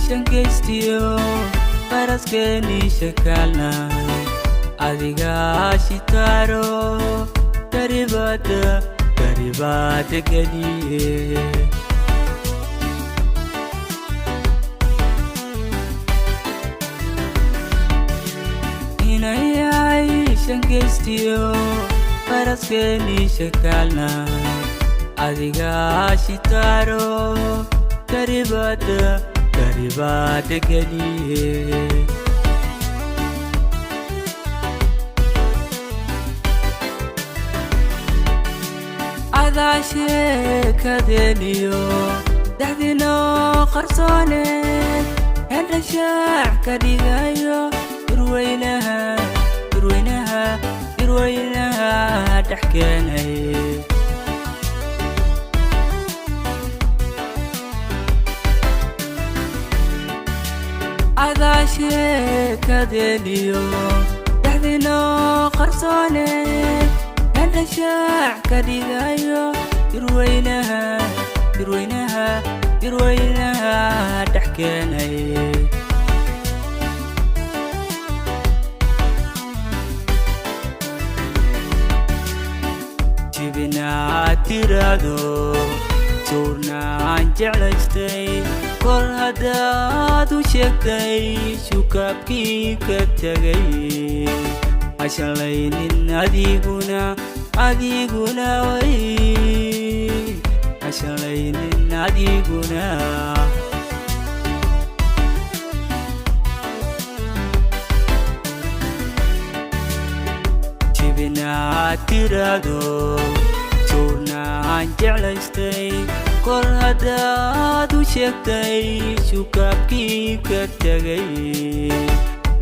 shankaystiyo faraskeenii shakaalnay adigaa shitaaro garibaada geliye inayay shankaystiyo faraskeenii shakaalnay adigaa shitaaro garibaada geliye adaa sheekadeeniyo dhaxdinoo qarsooneed hedha shaac ka dhigayo irweynaha dhex keenay adaa sheekadeeniyo dhaxdinoo qarsooneed hedha shaac ka dhigayo irweynaha dhex keenay jibinaad tiraado suurnaan jeclaystay kor haddaad u sheegtay shukaabkii ka tegay hashalaynin adiguna way hashalaynin adiguna jibinaad tiraado suurnaan jeclaystay kor haddaad u sheegtay shukaabkii ka tegay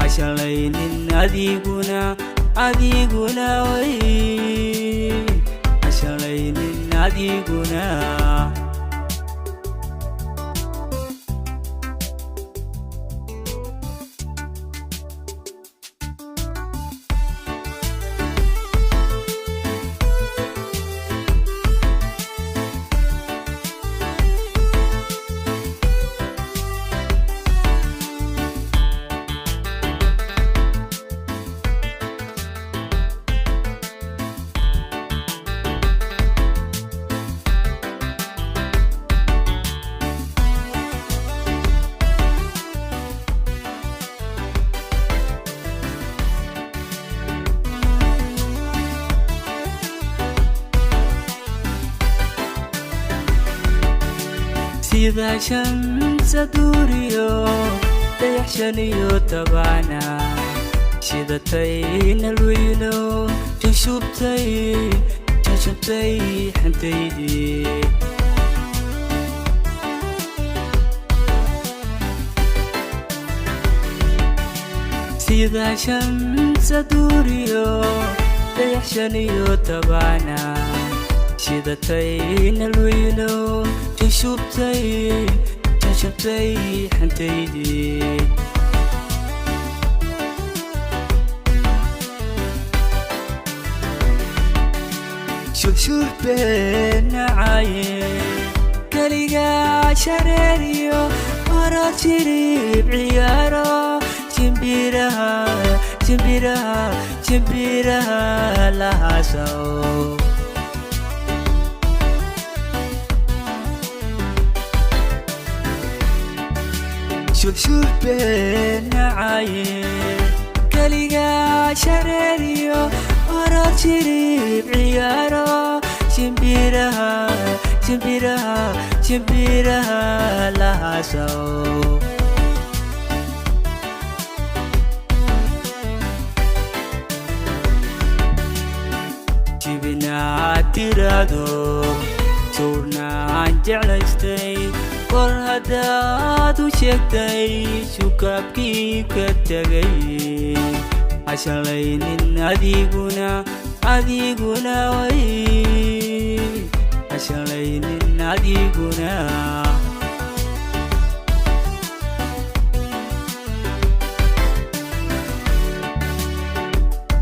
hashalaynin adiguna way hashalaynin adiguna sida shamsa duuriyo dayax shaniyo tabaana shidatayna lweyno jashubtay xantaydii sida shamsa duuriyo dayax shaniyo tabaana shidatayna lweyno jashubtay xantaydii shushubeenacaye keligaa shareeriyo orod shiriib ciyaaro jimbiraha lahaasaw shushubeenacaye keligaa shareeriyo orod shiriib ciyaaro jimbiraha lahaasaw jibinaad tiraado suurnaan jeclaystay kor haddaad u sheegtay shukaabkii ka tegay hashalaynin adiguna way hashalaynin adiguna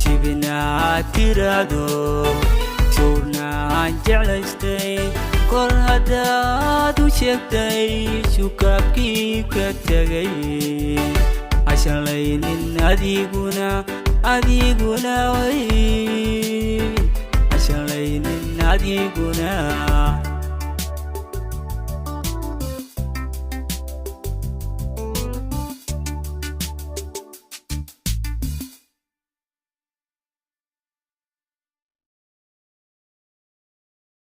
jibinaad tiraado suurnaan jeclaystay kor haddaad u sheegtay shukaabkii ka tegay hashalaynin adiguna way hashalaynin adiguna